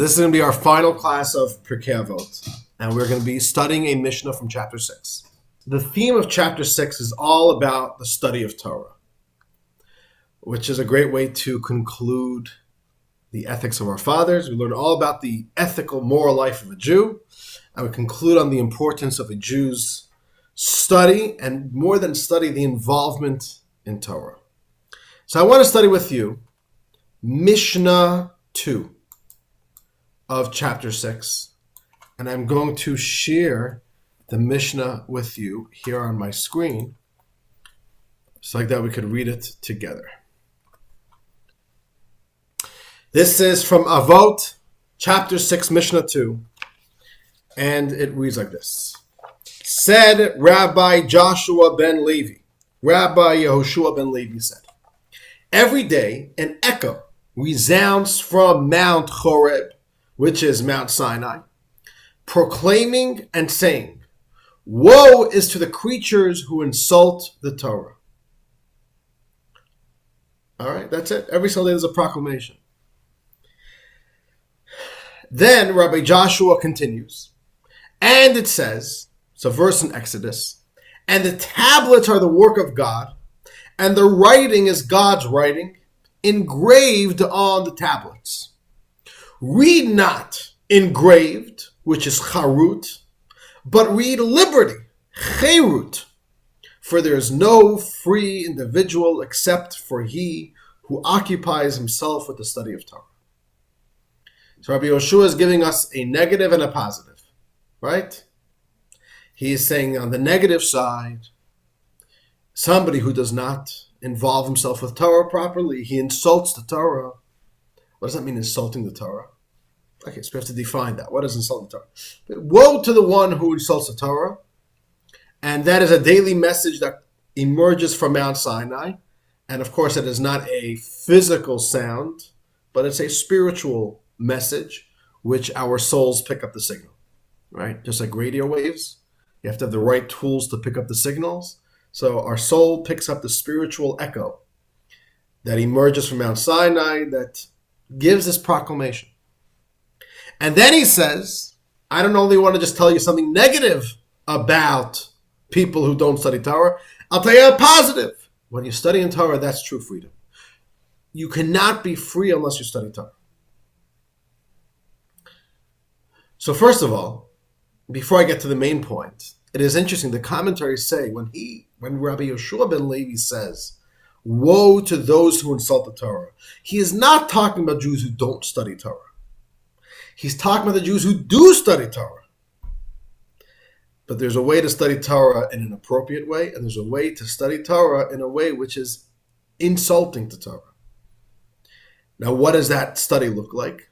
This is going to be our final class of Pirkei Avos, and we're going to be studying a Mishnah from chapter 6. The theme of chapter 6 is all about the study of Torah, which is a great way to conclude the ethics of our fathers. We learn all about the ethical, moral life of a Jew, and we conclude on the importance of a Jew's study, and more than study, the involvement in Torah. So I want to study with you Mishnah 2 of chapter 6, and I'm going to share the Mishnah with you here on my screen, so like that we could read it together. This is from Avos, chapter 6, Mishnah 2, and it reads like this. Said Rabbi Joshua ben Levi, Rabbi Yehoshua ben Levi said, every day an echo resounds from Mount Horeb, which is Mount Sinai, proclaiming and saying, woe is to the creatures who insult the Torah. All right, that's it. Every Sunday there's a proclamation. Then Rabbi Joshua continues, and it says, it's a verse in Exodus, and the tablets are the work of God, and the writing is God's writing, engraved on the tablets. Read not engraved, which is charut, but read liberty, cherut, for there is no free individual except for he who occupies himself with the study of Torah. So Rabbi Yehoshua is giving us a negative and a positive, right? He is saying on the negative side, somebody who does not involve himself with Torah properly, he insults the Torah. What does that mean, insulting the Torah? Okay, so we have to define that. What is insulting the Torah? But woe to the one who insults the Torah. And that is a daily message that emerges from Mount Sinai. And of course, it is not a physical sound, but it's a spiritual message, which our souls pick up the signal, right? Just like radio waves, you have to have the right tools to pick up the signals. So our soul picks up the spiritual echo that emerges from Mount Sinai that gives this proclamation. And then he says, I don't only want to just tell you something negative about people who don't study Torah, I'll tell you a positive. When you study in Torah, that's true freedom. You cannot be free unless you study Torah. So first of all, before I get to the main point, it is interesting. The commentaries say when Rabbi Yehoshua ben Levi says, woe to those who insult the Torah, he is not talking about Jews who don't study Torah. He's talking about the Jews who do study Torah. But there's a way to study Torah in an appropriate way, and there's a way to study Torah in a way which is insulting to Torah. Now, what does that study look like?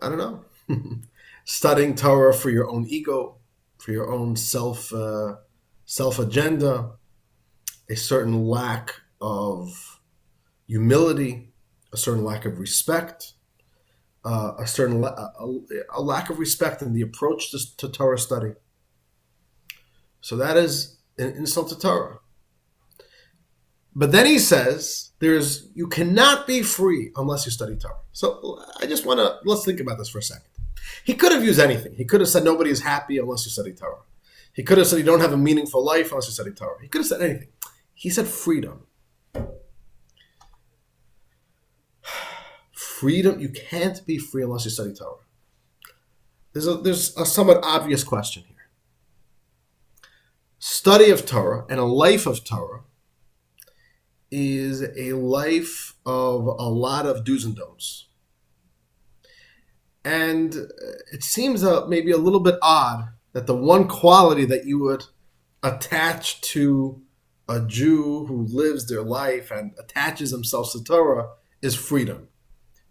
I don't know. Studying Torah for your own ego, for your own self-agenda, a certain lack of humility, a certain lack of respect, a lack of respect in the approach to Torah study. So that is an insult to Torah. But then he says, you cannot be free unless you study Torah. So let's think about this for a second. He could have used anything. He could have said nobody is happy unless you study Torah. He could have said you don't have a meaningful life unless you study Torah. He could have said anything. He said freedom. Freedom, you can't be free unless you study Torah. There's a somewhat obvious question here. Study of Torah and a life of Torah is a life of a lot of do's and don'ts. And it seems maybe a little bit odd that the one quality that you would attach to a Jew who lives their life and attaches themselves to Torah is freedom.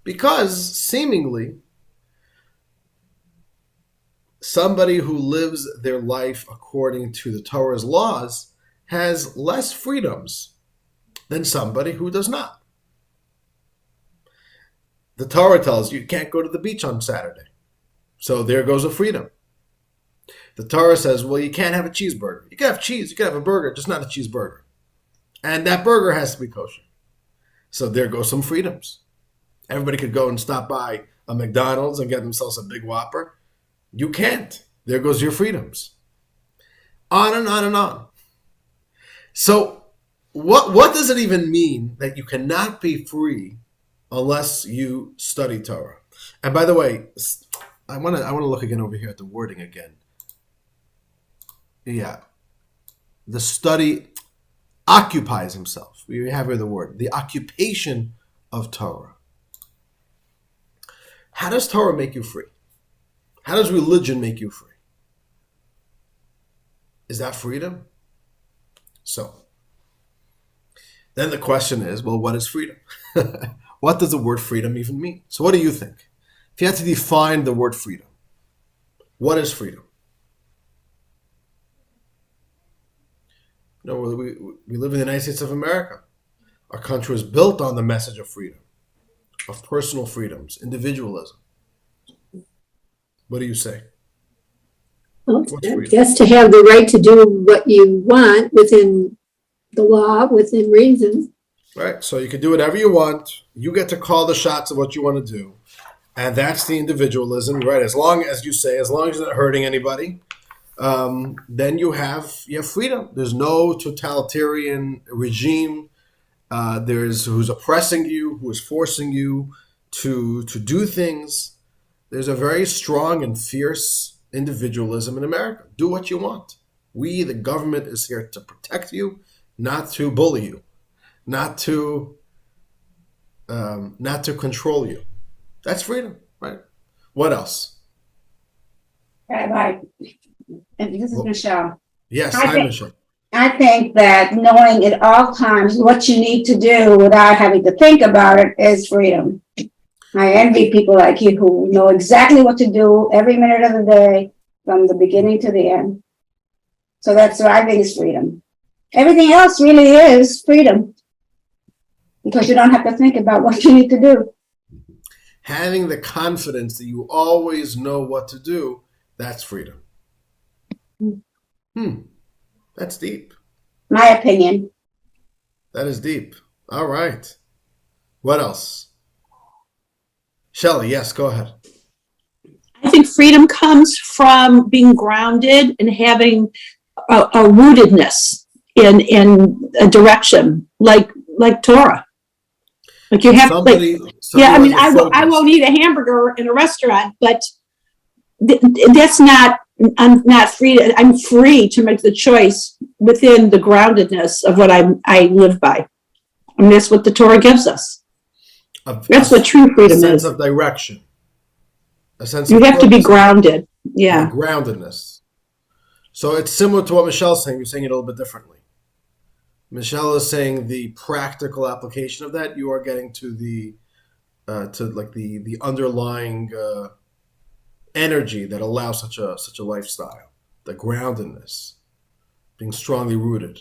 Because seemingly, somebody who lives their life according to the Torah's laws has less freedoms than somebody who does not. The Torah tells you can't go to the beach on Saturday. So there goes a freedom. The Torah says, well, you can't have a cheeseburger. You can have cheese, you can have a burger, just not a cheeseburger. And that burger has to be kosher. So there go some freedoms. Everybody could go and stop by a McDonald's and get themselves a big Whopper. You can't. There goes your freedoms. On and on and on. So what does it even mean that you cannot be free unless you study Torah? And by the way, I want to look again over here at the wording again. Yeah. The study occupies himself. We have here the word. The occupation of Torah. How does Torah make you free? How does religion make you free? Is that freedom? So, then the question is, well, what is freedom? What does the word freedom even mean? So what do you think? If you had to define the word freedom, what is freedom? No, we live in the United States of America. Our country was built on the message of freedom, of personal freedoms, individualism. What do you say? Well, just to have the right to do what you want within the law, within reason. Right. So you can do whatever you want. You get to call the shots of what you want to do. And that's the individualism, right? As long as you say, as long as you're not hurting anybody, then you have freedom. There's no totalitarian regime. There's who's oppressing you, who is forcing you to do things. There's a very strong and fierce individualism in America. Do what you want. We, the government, is here to protect you, not to bully you, not to control you. That's freedom, right? What else? Rabbi, and this is Michelle. Yes, hi, Michelle. I think that knowing at all times what you need to do without having to think about it is freedom. I envy people like you who know exactly what to do every minute of the day from the beginning to the end. So that's what I think is freedom. Everything else really is freedom because you don't have to think about what you need to do. Having the confidence that you always know what to do, that's freedom. That's deep. My opinion. That is deep. All right. What else? Shelley, yes, go ahead. I think freedom comes from being grounded and having a rootedness in a direction like Torah. Like you have, I mean, I won't eat a hamburger in a restaurant, but that's not. I'm not free. I'm free to make the choice within the groundedness of what I live by, and that's what the Torah gives us. That's what true freedom is. A sense of direction. A sense you of have to be grounded. Yeah. Groundedness. So it's similar to what Michelle's saying. You're saying it a little bit differently. Michelle is saying the practical application of that. You are getting to the underlying energy that allows such a lifestyle. The groundedness, being strongly rooted.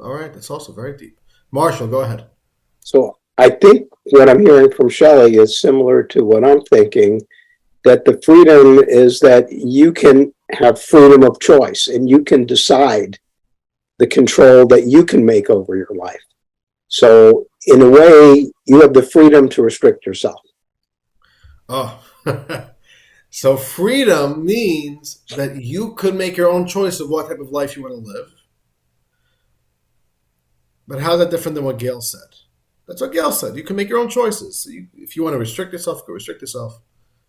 All right, that's also very deep. Marshall, go ahead. So I think what I'm hearing from Shelley is similar to what I'm thinking, that the freedom is that you can have freedom of choice and you can decide the control that you can make over your life. So in a way, you have the freedom to restrict yourself. Oh, so freedom means that you could make your own choice of what type of life you want to live. But how's that different than what Gail said? That's what Gail said. You can make your own choices. So if you want to restrict yourself, go restrict yourself.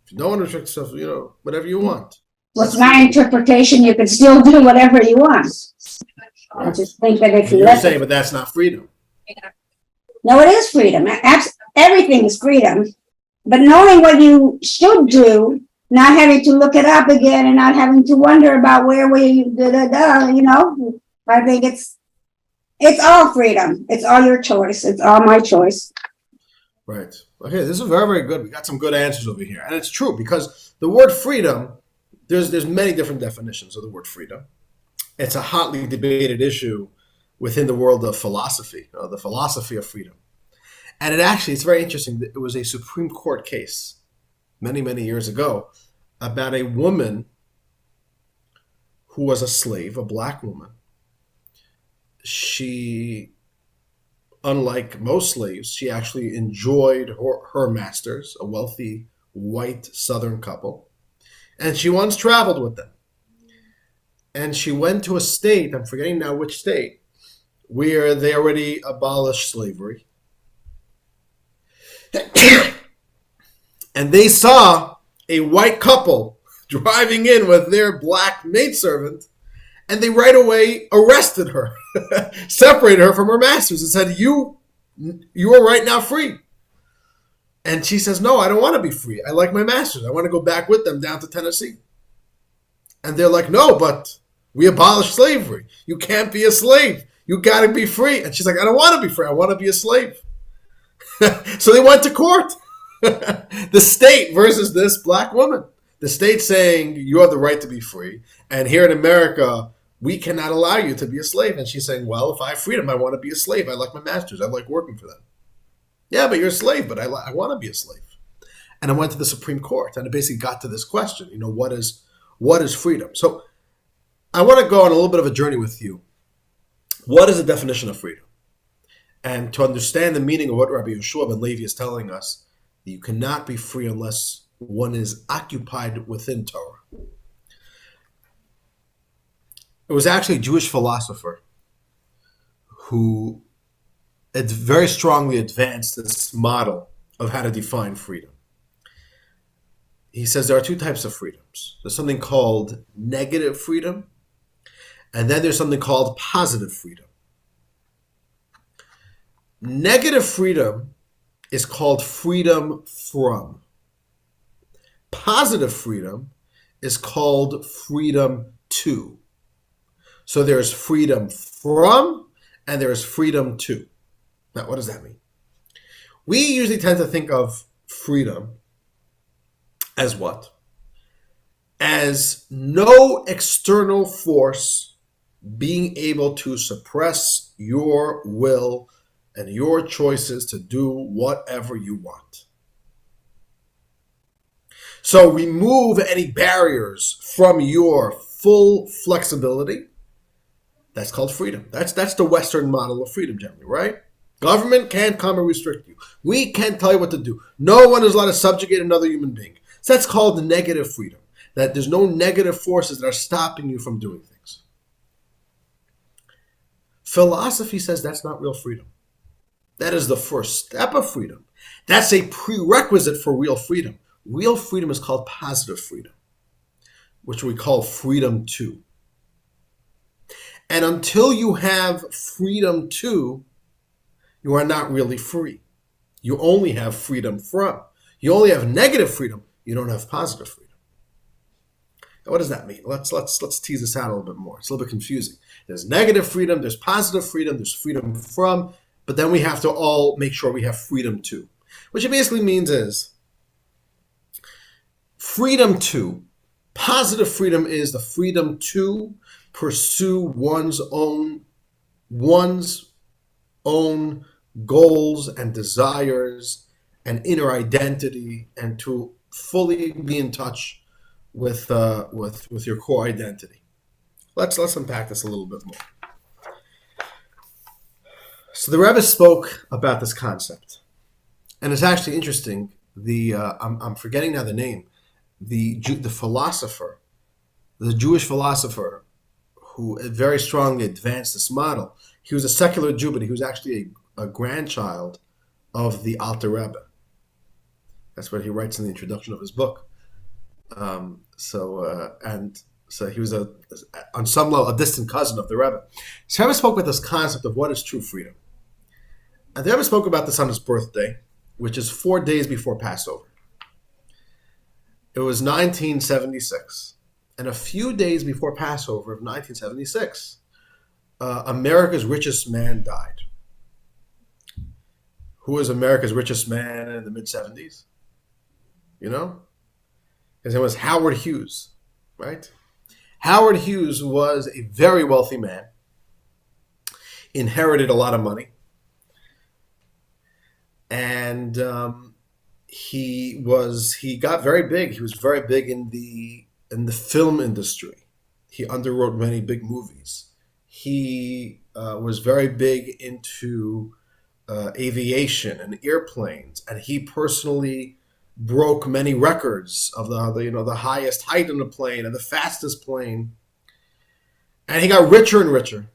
If you don't want to restrict yourself, whatever you want. With my interpretation, you can still do whatever you want. I just think that if you're saying, but that's not freedom. No, it is freedom. Everything is freedom. But knowing what you should do, not having to look it up again and not having to wonder about where we I think it's all freedom. It's all your choice. It's all my choice. Right. Okay, this is very, very good. We got some good answers over here. And it's true because the word freedom, there's many different definitions of the word freedom. It's a hotly debated issue within the world of philosophy, the philosophy of freedom. And it's very interesting. It was a Supreme Court case many, many years ago about a woman who was a slave, a black woman. She, unlike most slaves, she actually enjoyed her masters, a wealthy white Southern couple, and she once traveled with them. And she went to a state, I'm forgetting now which state, where they already abolished slavery. And they saw a white couple driving in with their black maidservant, and they right away arrested her, separated her from her masters, and said, you are right now free. And she says, no, I don't want to be free. I like my masters. I want to go back with them down to Tennessee. And they're like, no, but we abolished slavery. You can't be a slave. You got to be free. And she's like, I don't want to be free. I want to be a slave. So they went to court. The state versus this black woman. The state saying you have the right to be free. And here in America, we cannot allow you to be a slave. And she's saying, well, if I have freedom, I want to be a slave. I like my masters. I like working for them. Yeah, but you're a slave, but I want to be a slave. And I went to the Supreme Court, and it basically got to this question, what is freedom? So I want to go on a little bit of a journey with you. What is the definition of freedom? And to understand the meaning of what Rabbi Yehoshua ben Levi is telling us, that you cannot be free unless one is occupied within Torah. It was actually a Jewish philosopher who very strongly advanced this model of how to define freedom. He says there are two types of freedoms. There's something called negative freedom, and then there's something called positive freedom. Negative freedom is called freedom from. Positive freedom is called freedom to. So there's freedom from and there's freedom to. Now, what does that mean? We usually tend to think of freedom as what? As no external force being able to suppress your will and your choices to do whatever you want. So remove any barriers from your full flexibility. That's called freedom. That's the Western model of freedom generally, right? Government can't come and restrict you. We can't tell you what to do. No one is allowed to subjugate another human being. So that's called the negative freedom. That there's no negative forces that are stopping you from doing things. Philosophy says that's not real freedom. That is the first step of freedom. That's a prerequisite for real freedom. Real freedom is called positive freedom, which we call freedom to. And until you have freedom to, you are not really free. You only have freedom from. You only have negative freedom. You don't have positive freedom. Now, what does that mean? Let's tease this out a little bit more. It's a little bit confusing. There's negative freedom, there's positive freedom, there's freedom from, but then we have to all make sure we have freedom to. What it basically means is freedom to. Positive freedom is the freedom to pursue one's own goals and desires and inner identity, and to fully be in touch with your core identity. Let's unpack this a little bit more. So the Rebbe spoke about this concept, and it's actually interesting. I'm forgetting now the name. The philosopher, the Jewish philosopher, who very strongly advanced this model. He was a secular Jew, but he was actually a grandchild of the Alter Rebbe. That's what he writes in the introduction of his book. So he was on some level a distant cousin of the Rebbe. So Rebbe spoke about this concept of what is true freedom. And the Rebbe spoke about this on his birthday, which is 4 days before Passover. It was 1976. And a few days before Passover of 1976, America's richest man died. Who was America's richest man in the mid-70s? You know? His name was Howard Hughes, right? Howard Hughes was a very wealthy man, inherited a lot of money, and he got very big. He was very big in the film industry. He underwrote many big movies. He was very big into aviation and airplanes, and he personally broke many records of the highest height on the plane and the fastest plane. And he got richer and richer.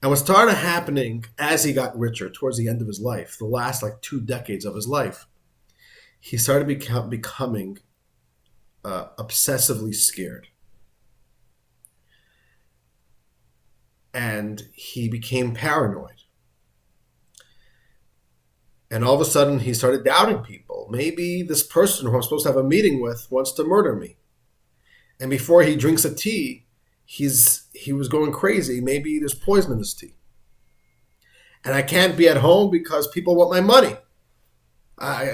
And what started happening as he got richer towards the end of his life, the last 2 decades of his life, he started becoming obsessively scared. And he became paranoid. And all of a sudden, he started doubting people. Maybe this person who I'm supposed to have a meeting with wants to murder me. And before he drinks a tea, he was going crazy. Maybe there's poison in this tea. And I can't be at home because people want my money.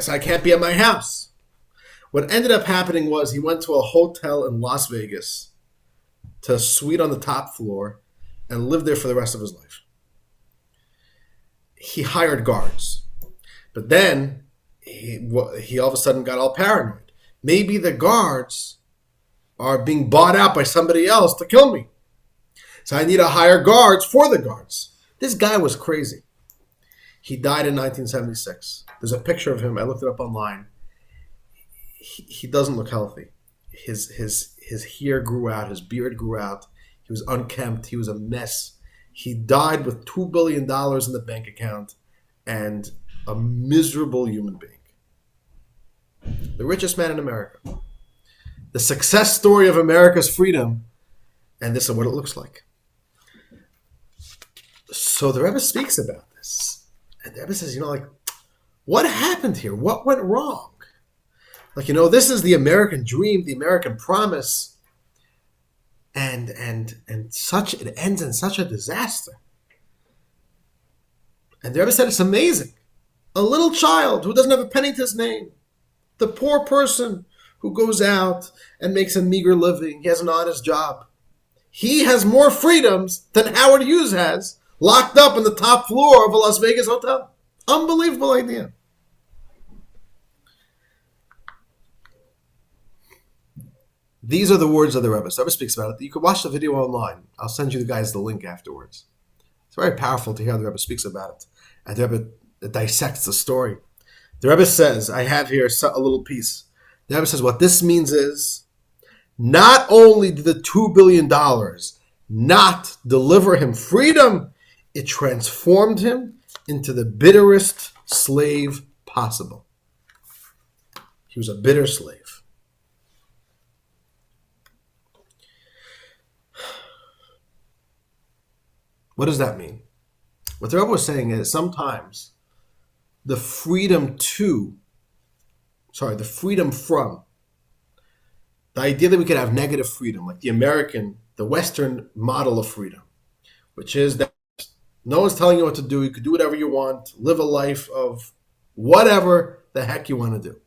So I can't be at my house. What ended up happening was he went to a hotel in Las Vegas, to a suite on the top floor, and lived there for the rest of his life. He hired guards. But then he all of a sudden got all paranoid. Maybe the guards are being bought out by somebody else to kill me. So I need to hire guards for the guards. This guy was crazy. He died in 1976. There's a picture of him. I looked it up online. He doesn't look healthy. His hair grew out. His beard grew out. He was unkempt. He was a mess. He died with $2 billion in the bank account and a miserable human being. The richest man in America. The success story of America's freedom. And this is what it looks like. So the Rebbe speaks about this. And the Rebbe says, what happened here? What went wrong? This is the American dream, the American promise. And it ends in such a disaster. And the Rebbe said it's amazing. A little child who doesn't have a penny to his name. The poor person who goes out and makes a meager living. He has an honest job. He has more freedoms than Howard Hughes has, locked up on the top floor of a Las Vegas hotel. Unbelievable idea. These are the words of the Rebbe. So Rebbe speaks about it. You can watch the video online. I'll send you guys the link afterwards. It's very powerful to hear how the Rebbe speaks about it. And the Rebbe dissects the story. The Rebbe says, I have here a little piece. The Rebbe says, what this means is, not only did the $2 billion not deliver him freedom, it transformed him into the bitterest slave possible. He was a bitter slave. What does that mean? What the Rebbe was saying is sometimes the freedom from, the idea that we could have negative freedom, like the Western model of freedom, which is that no one's telling you what to do. You could do whatever you want, live a life of whatever the heck you want to do.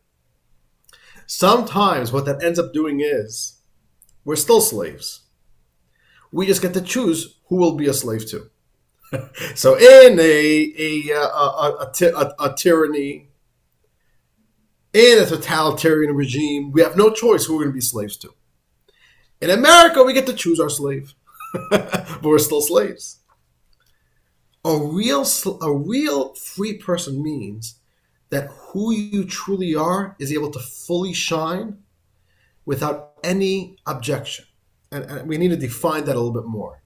Sometimes what that ends up doing is we're still slaves. We just get to choose who we'll be a slave to. So in a tyranny, in a totalitarian regime, we have no choice who we're going to be slaves to. In America, we get to choose our slave, but we're still slaves. A real free person means that who you truly are is able to fully shine without any objection. And we need to define that a little bit more.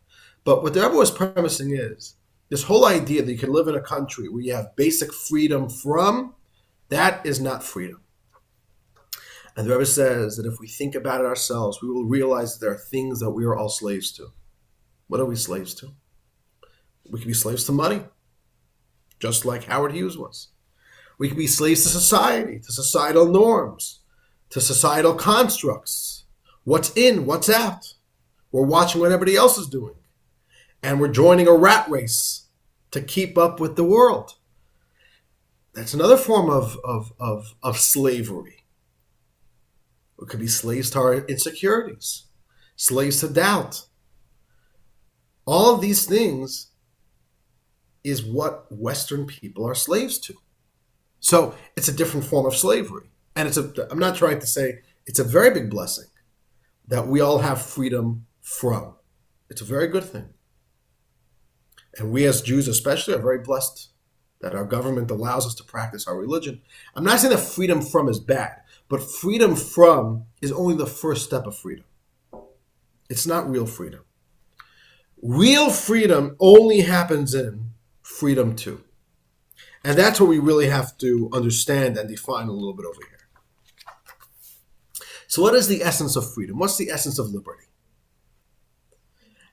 But what the Rebbe was premising is this whole idea that you can live in a country where you have basic freedom from, that is not freedom. And the Rebbe says that if we think about it ourselves, we will realize that there are things that we are all slaves to. What are we slaves to? We can be slaves to money, just like Howard Hughes was. We can be slaves to society, to societal norms, to societal constructs. What's in, what's out. We're watching what everybody else is doing. And we're joining a rat race to keep up with the world. That's another form of slavery. We could be slaves to our insecurities, slaves to doubt. All of these things is what Western people are slaves to. So it's a different form of slavery. And I'm not trying to say it's a very big blessing that we all have freedom from. It's a very good thing. And we as Jews especially are very blessed that our government allows us to practice our religion. I'm not saying that freedom from is bad, but freedom from is only the first step of freedom. It's not real freedom. Real freedom only happens in freedom to. And that's what we really have to understand and define a little bit over here. So what is the essence of freedom? What's the essence of liberty?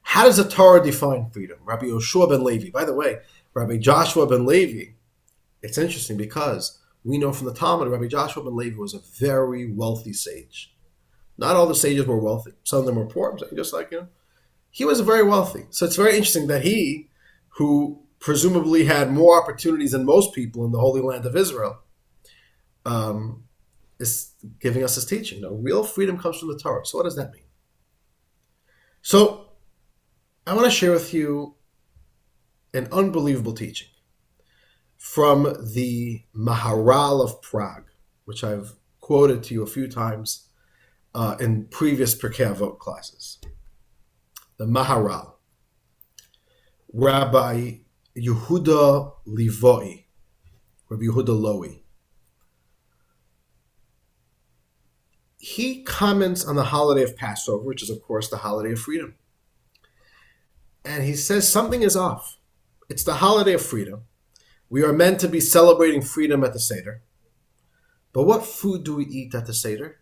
How does the Torah define freedom? Rabbi Yoshua ben Levi. By the way, Rabbi Joshua ben Levi, it's interesting because we know from the Talmud, Rabbi Joshua ben Levi was a very wealthy sage. Not all the sages were wealthy. Some of them were poor. Just like, he was very wealthy. So it's very interesting that he, who presumably had more opportunities than most people in the Holy Land of Israel, is giving us his teaching. Real freedom comes from the Torah. So what does that mean? So I want to share with you an unbelievable teaching from the Maharal of Prague, which I've quoted to you a few times in previous Pirkei Avos classes. The Maharal, Rabbi Yehuda Livoi, Rabbi Yehuda Loi. He comments on the holiday of Passover, which is, of course, the holiday of freedom. And he says something is off. It's the holiday of freedom. We are meant to be celebrating freedom at the Seder. But what food do we eat at the Seder?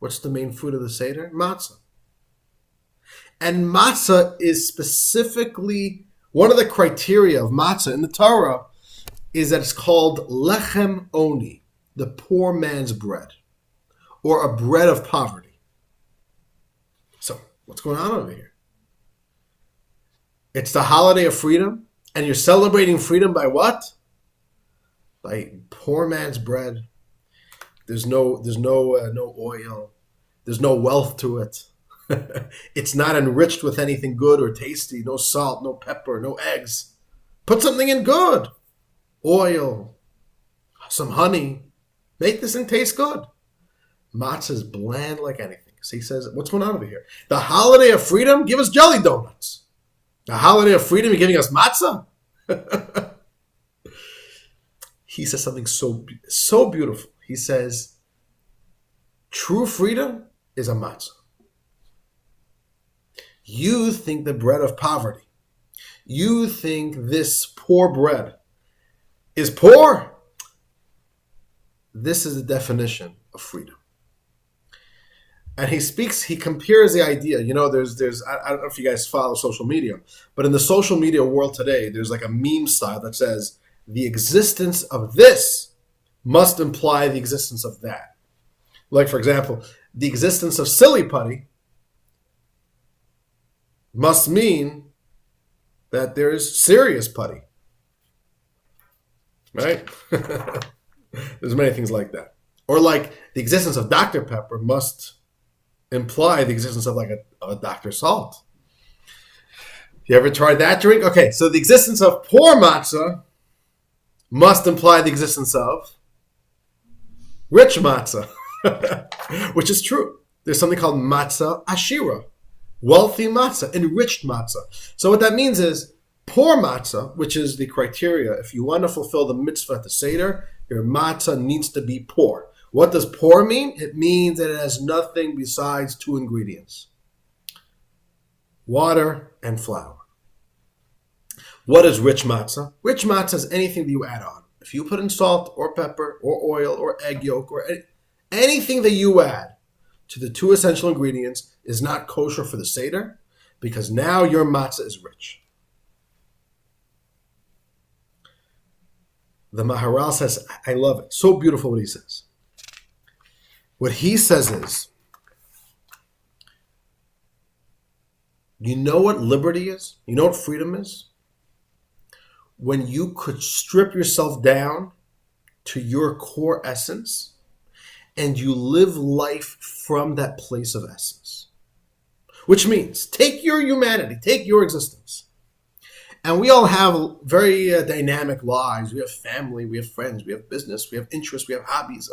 What's the main food of the Seder? Matzah. And matzah is specifically, one of the criteria of matzah in the Torah is that it's called lechem oni, the poor man's bread, or a bread of poverty. So, what's going on over here? It's the holiday of freedom, and you're celebrating freedom by what? By poor man's bread. There's no oil. There's no wealth to it. It's not enriched with anything good or tasty. No salt, no pepper, no eggs. Put something in good. Oil, some honey. Make this thing taste good. Matzah is bland like anything. So he says, what's going on over here? The holiday of freedom? Give us jelly donuts. The holiday of freedom, you're giving us matzah? He says something so beautiful. He says, true freedom is a matzah. You think the bread of poverty. You think this poor bread is poor. This is the definition of freedom. And he compares the idea, there's I don't know if you guys follow social media, but in the social media world today, there's like a meme style that says, the existence of this must imply the existence of that. Like, for example, the existence of silly putty must mean that there is serious putty. Right? There's many things like that. Or like the existence of Dr. Pepper must imply the existence of a Dr. Salt. You ever tried that drink? Okay, so the existence of poor matzah must imply the existence of rich matzah, which is true. There's something called matzah ashira, wealthy matzah, enriched matzah. So what that means is poor matzah, which is the criteria. If you want to fulfill the mitzvah at the Seder, your matzah needs to be poor. What does poor mean? It means that it has nothing besides two ingredients: water and flour. What is rich matzah? Rich matzah is anything that you add on. If you put in salt or pepper or oil or egg yolk or anything that you add to the two essential ingredients is not kosher for the Seder, because now your matzah is rich. The Maharal says, I love it. So beautiful what he says. What he says is, you know what liberty is? You know what freedom is? When you could strip yourself down to your core essence and you live life from that place of essence. Which means, take your humanity, take your existence. And we all have very dynamic lives. We have family, we have friends, we have business, we have interests, we have hobbies.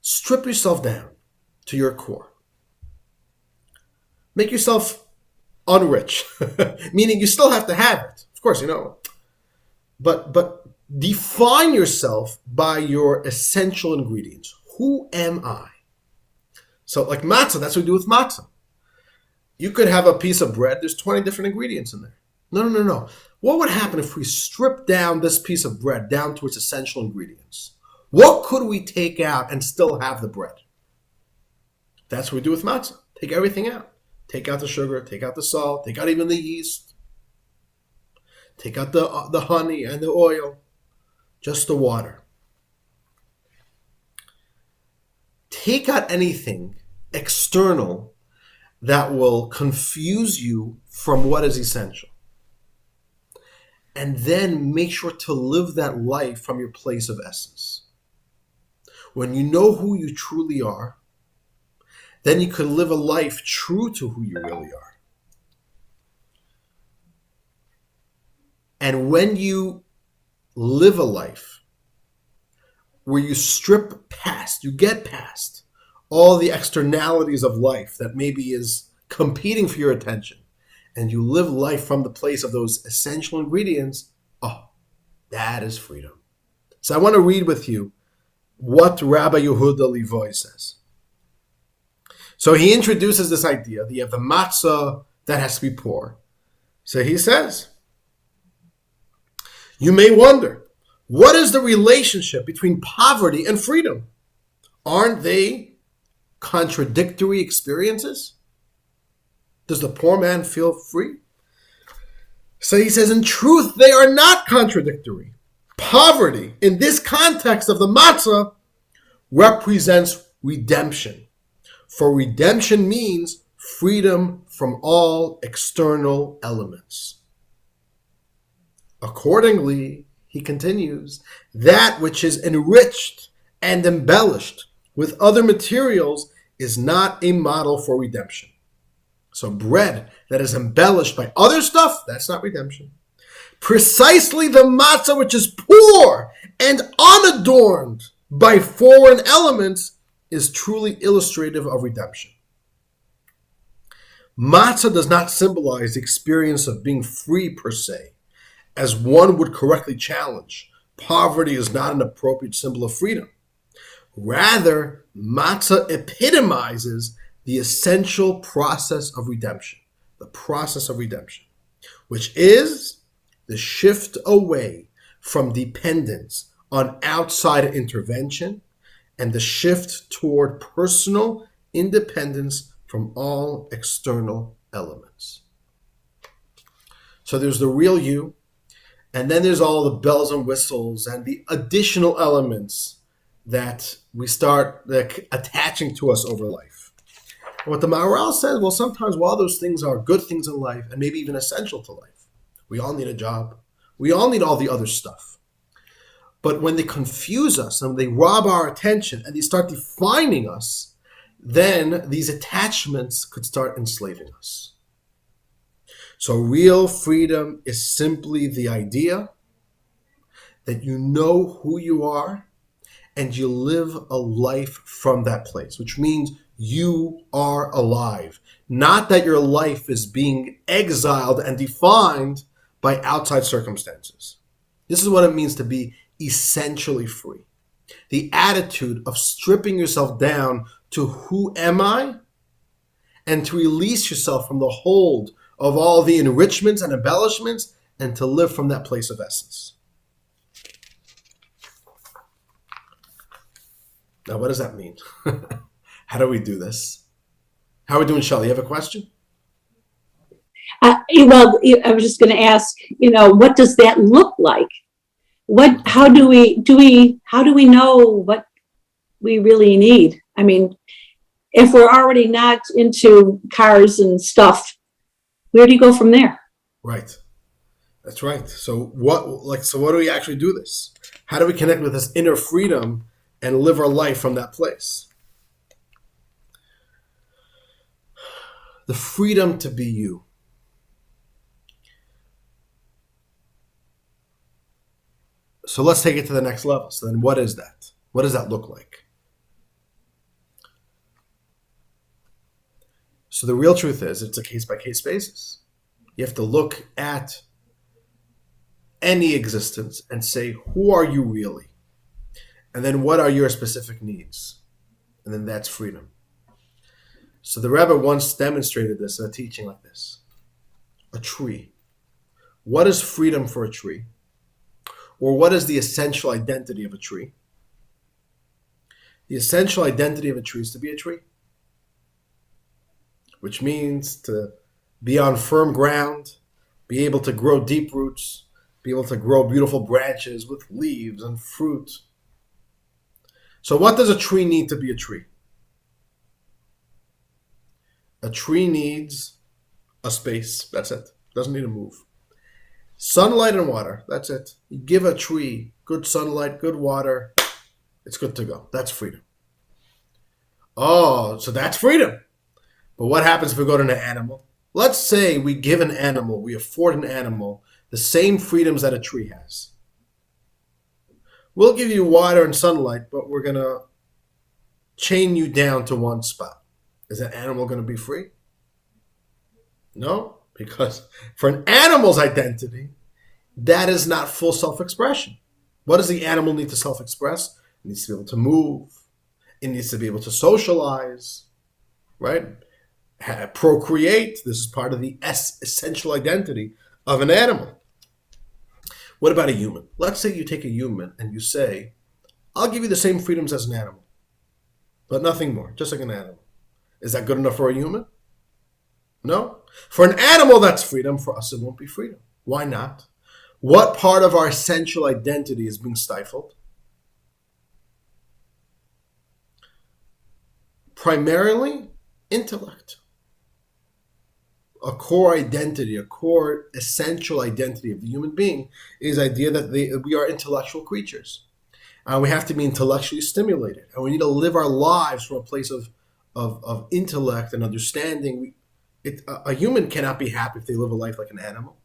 Strip yourself down to your core. Make yourself unrich, meaning you still have to have it. Of course, But define yourself by your essential ingredients. Who am I? So like matzah, that's what we do with matzah. You could have a piece of bread, there's 20 different ingredients in there. No. What would happen if we stripped down this piece of bread down to its essential ingredients? What could we take out and still have the bread? That's what we do with matzah. Take everything out. Take out the sugar, take out the salt, take out even the yeast. Take out the honey and the oil. Just the water. Take out anything external that will confuse you from what is essential. And then make sure to live that life from your place of essence. When you know who you truly are, then you can live a life true to who you really are. And when you live a life where you strip past, you get past all the externalities of life that maybe is competing for your attention, and you live life from the place of those essential ingredients, that is freedom. So I want to read with you what Rabbi Yehuda Levoy says. So he introduces this idea that you have the matzah that has to be poor. So he says, you may wonder, what is the relationship between poverty and freedom? Aren't they contradictory experiences? Does the poor man feel free? So he says, in truth, they are not contradictory. Poverty, in this context of the matzah, represents redemption. For redemption means freedom from all external elements. Accordingly, he continues, that which is enriched and embellished with other materials is not a model for redemption. So bread that is embellished by other stuff, that's not redemption. Precisely the matzah which is poor and unadorned by foreign elements is truly illustrative of redemption. Matzah does not symbolize the experience of being free per se, as one would correctly challenge. Poverty is not an appropriate symbol of freedom. Rather, matzah epitomizes the essential process of redemption, the process of redemption, which is the shift away from dependence on outside intervention and the shift toward personal independence from all external elements. So there's the real you, and then there's all the bells and whistles and the additional elements that we start attaching to us over life. And what the Maharal says, well, sometimes while those things are good things in life and maybe even essential to life, we all need a job. We all need all the other stuff. But when they confuse us and they rob our attention and they start defining us, then these attachments could start enslaving us. So real freedom is simply the idea that you know who you are and you live a life from that place, which means you are alive. Not that your life is being exiled and defined by outside circumstances. This is what it means to be essentially free. The attitude of stripping yourself down to who am I, and to release yourself from the hold of all the enrichments and embellishments, and to live from that place of essence. Now, what does that mean? How do we do this? How are we doing, Shelley? You have a question? Well, I was just going to ask, what does that look like? How do we know what we really need? I mean, if we're already not into cars and stuff, where do you go from there? Right. That's right. So what do we actually do this? How do we connect with this inner freedom and live our life from that place? The freedom to be you. So let's take it to the next level. So then what is that? What does that look like? So the real truth is it's a case-by-case basis. You have to look at any existence and say, who are you really? And then what are your specific needs? And then that's freedom. So the Rebbe once demonstrated this in a teaching like this. A tree. What is freedom for a tree? Or what is the essential identity of a tree? The essential identity of a tree is to be a tree, which means to be on firm ground, be able to grow deep roots, be able to grow beautiful branches with leaves and fruit. So what does a tree need to be a tree? A tree needs a space. That's it. Doesn't need to move. Sunlight and water. That's it. You give a tree good sunlight, good water, it's good to go. That's freedom. Oh, so that's freedom. But what happens if we go to an animal? Let's say we give an animal, we afford an animal the same freedoms that a tree has. We'll give you water and sunlight, but we're going to chain you down to one spot. Is that animal going to be free? No, because for an animal's identity, that is not full self-expression. What does the animal need to self-express? It needs to be able to move. It needs to be able to socialize, right? Procreate. This is part of the essential identity of an animal. What about a human? Let's say you take a human and you say, I'll give you the same freedoms as an animal, but nothing more, just like an animal. Is that good enough for a human? No. For an animal, that's freedom. For us, it won't be freedom. Why not? What part of our essential identity is being stifled? Primarily, intellect. A core identity, a core essential identity of the human being is the idea that we are intellectual creatures. We have to be intellectually stimulated. And we need to live our lives from a place of intellect and understanding. A human cannot be happy if they live a life like an animal.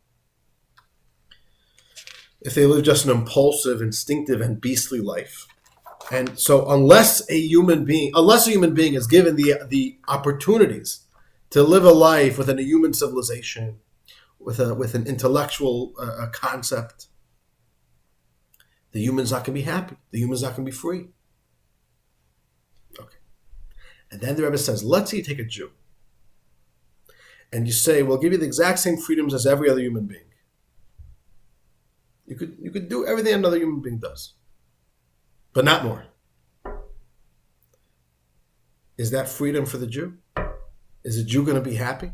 If they live just an impulsive, instinctive, and beastly life. And so unless a human being is given the opportunities to live a life within a human civilization, with an intellectual concept, the human's not going to be happy. The human's not going to be free. Okay. And then the Rebbe says, let's say you take a Jew. And you say, we'll give you the exact same freedoms as every other human being. You could do everything another human being does, but not more. Is that freedom for the Jew? Is the Jew going to be happy?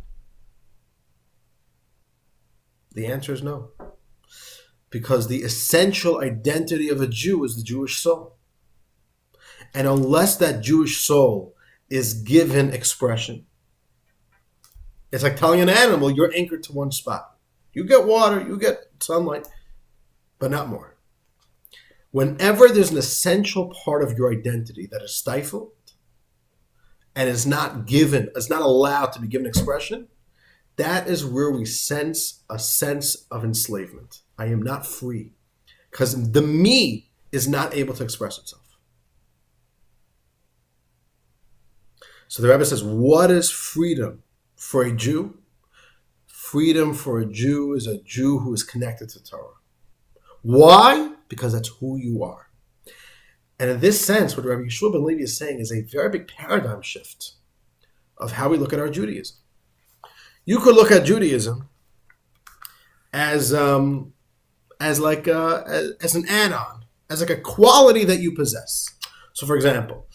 The answer is no. Because the essential identity of a Jew is the Jewish soul. And unless that Jewish soul is given expression, it's like telling an animal you're anchored to one spot. You get water, you get sunlight, but not more. Whenever there's an essential part of your identity that is stifled and is not allowed to be given expression, that is where we sense a sense of enslavement. I am not free because the me is not able to express itself. So the Rebbe says, what is freedom for a Jew? Freedom for a Jew is a Jew who is connected to Torah. Why? Because that's who you are. And in this sense, what Rabbi Yeshua ben Levi is saying is a very big paradigm shift of how we look at our Judaism. You could look at Judaism as an add-on, as like a quality that you possess. So, for example,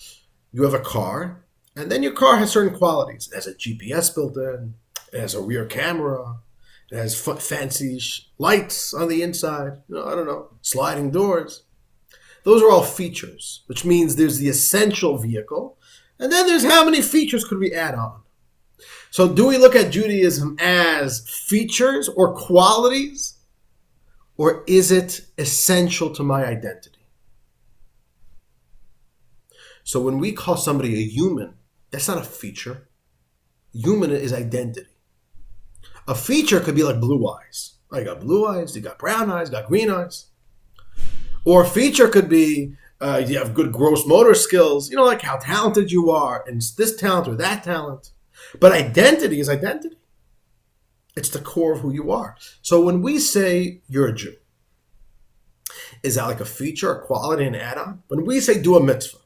you have a car, and then your car has certain qualities. It has a GPS built in. It has a rear camera. It has fancy lights on the inside. Sliding doors. Those are all features, which means there's the essential vehicle, and then there's how many features could we add on. So do we look at Judaism as features or qualities, or is it essential to my identity? So when we call somebody a human, that's not a feature. Human is identity. A feature could be like blue eyes. Oh, you got blue eyes, you got brown eyes, you got green eyes. Or a feature could be you have good gross motor skills, like how talented you are, and this talent or that talent. But identity is identity. It's the core of who you are. So when we say you're a Jew, Is that like a feature, a quality, an add-on? When we say do a mitzvah,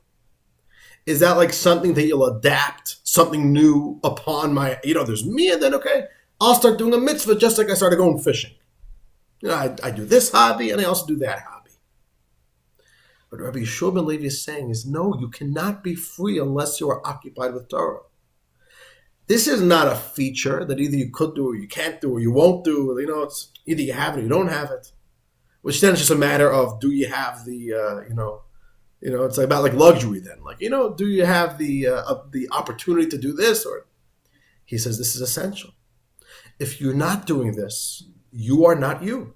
is that like something that you'll adapt, something new upon there's me, and then, okay, I'll start doing a mitzvah just like I started going fishing. I do this hobby, and I also do that hobby. What Rabbi Yeshua ben Levi is saying is, no, you cannot be free unless you are occupied with Torah. This is not a feature that either you could do or you can't do or you won't do. It's either you have it or you don't have it. Which then is just a matter of, do you have the, it's about like luxury then. Like, do you have the opportunity to do this? Or he says this is essential. If you're not doing this, you are not you.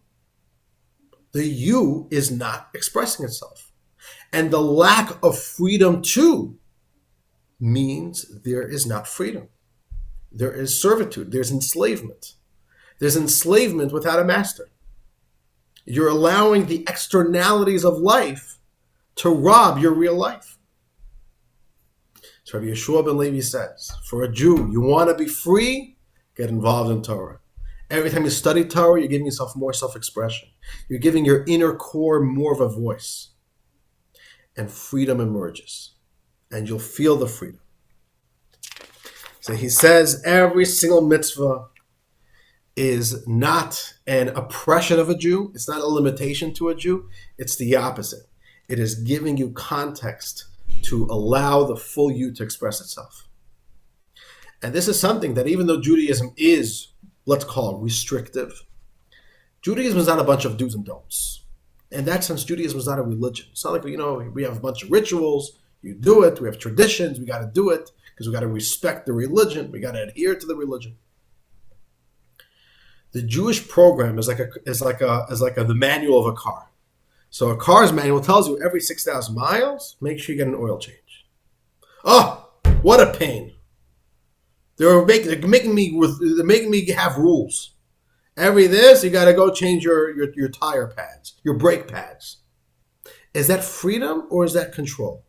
The you is not expressing itself. And the lack of freedom too means there is not freedom. There is servitude. There's enslavement. There's enslavement without a master. You're allowing the externalities of life to rob your real life. So Rabbi Yeshua ben Levi says, for a Jew, you want to be free, get involved in Torah. Every time you study Torah, you're giving yourself more self-expression. You're giving your inner core more of a voice. And freedom emerges. And you'll feel the freedom. So he says every single mitzvah is not an oppression of a Jew. It's not a limitation to a Jew. It's the opposite. It is giving you context to allow the full you to express itself. And this is something that even though Judaism is, let's call it restrictive, Judaism is not a bunch of do's and don'ts. In that sense, Judaism is not a religion. It's not like, we have a bunch of rituals, you do it, we have traditions, we got to do it because we got to respect the religion, we got to adhere to the religion. The Jewish program is like the manual of a car. So a car's manual tells you every 6,000 miles, make sure you get an oil change. Oh, what a pain! They're making me have rules. Every this, you got to go change your tire pads, your brake pads. Is that freedom or is that control?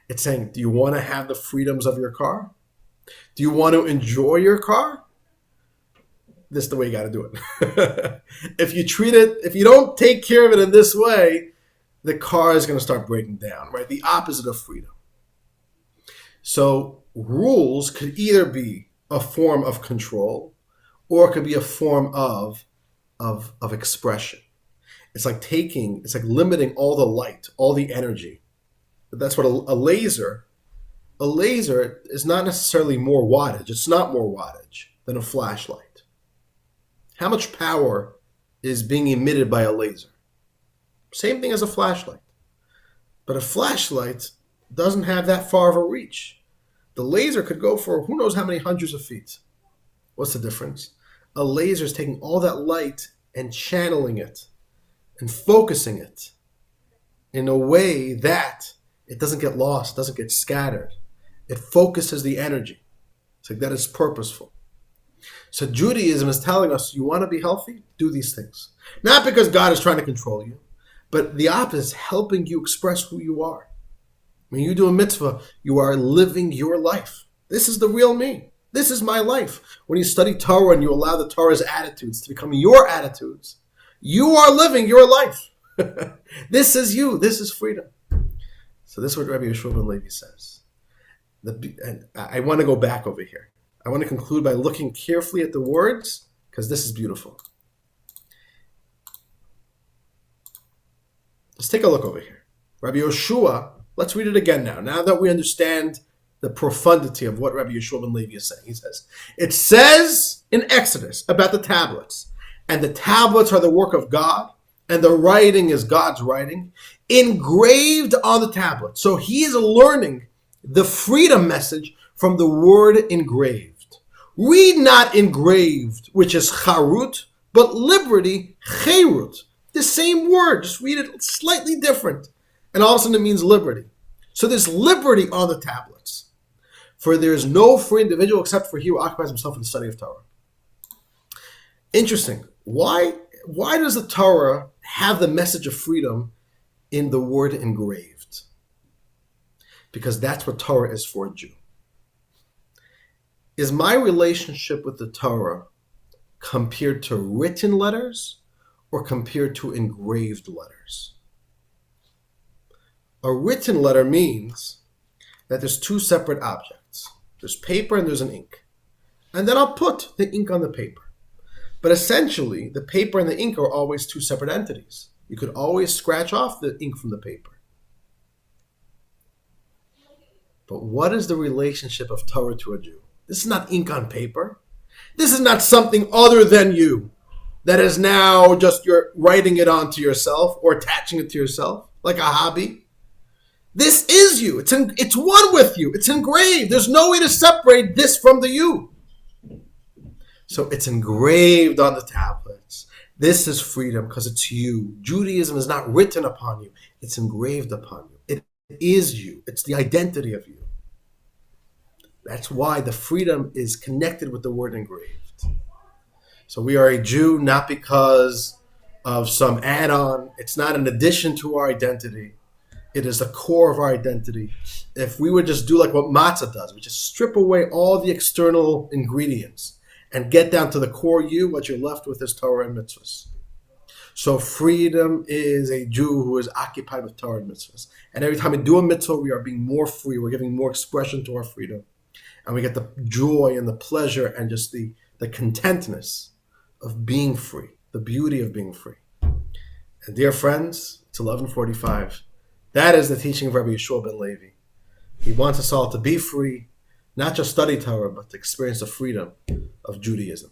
It's saying, do you want to have the freedoms of your car? Do you want to enjoy your car? This is the way you got to do it. If you don't take care of it in this way, the car is going to start breaking down, right? The opposite of freedom. So rules could either be a form of control or it could be a form of expression. It's like limiting all the light, all the energy. But that's what a laser is not necessarily more wattage. It's not more wattage than a flashlight. How much power is being emitted by a laser? Same thing as a flashlight. But a flashlight doesn't have that far of a reach. The laser could go for who knows how many hundreds of feet. What's the difference? A laser is taking all that light and channeling it and focusing it in a way that it doesn't get lost, doesn't get scattered. It focuses the energy. It's like that is purposeful. So Judaism is telling us, you want to be healthy? Do these things. Not because God is trying to control you, but the opposite is helping you express who you are. When you do a mitzvah, you are living your life. This is the real me. This is my life. When you study Torah and you allow the Torah's attitudes to become your attitudes, you are living your life. This is you. This is freedom. So this is what Rabbi Yeshua ben Levi says. And I want to go back over here. I want to conclude by looking carefully at the words, because this is beautiful. Let's take a look over here. Rabbi Yeshua, let's read it again now that we understand the profundity of what Rabbi Yeshua ben Levi is saying. He says, it says in Exodus about the tablets, and the tablets are the work of God, and the writing is God's writing, engraved on the tablet. So he is learning the freedom message from the word engraved. Read not engraved, which is charut, but liberty, cherut. The same word, just read it slightly different. And all of a sudden it means liberty. So there's liberty on the tablets. For there is no free individual except for he who occupies himself in the study of Torah. Interesting. Why does the Torah have the message of freedom in the word engraved? Because that's what Torah is for a Jew. Is my relationship with the Torah compared to written letters or compared to engraved letters? A written letter means that there's two separate objects. There's paper and there's an ink. And then I'll put the ink on the paper. But essentially, the paper and the ink are always two separate entities. You could always scratch off the ink from the paper. But what is the relationship of Torah to a Jew? This is not ink on paper. This is not something other than you that is now just you're writing it onto yourself or attaching it to yourself like a hobby. This is you. It's one with you. It's engraved. There's no way to separate this from the you. So it's engraved on the tablets. This is freedom because it's you. Judaism is not written upon you. It's engraved upon you. It is you. It's the identity of you. That's why the freedom is connected with the word engraved. So we are a Jew not because of some add-on. It's not an addition to our identity. It is the core of our identity. If we would just do like what matzah does, we just strip away all the external ingredients and get down to the core you, what you're left with is Torah and mitzvahs. So freedom is a Jew who is occupied with Torah and mitzvahs. And every time we do a mitzvah, we are being more free. We're giving more expression to our freedom. And we get the joy and the pleasure and just the contentness of being free, the beauty of being free. And dear friends, it's 11:45. That is the teaching of Rabbi Yeshua ben Levi. He wants us all to be free, not just study Torah, but to experience the freedom of Judaism.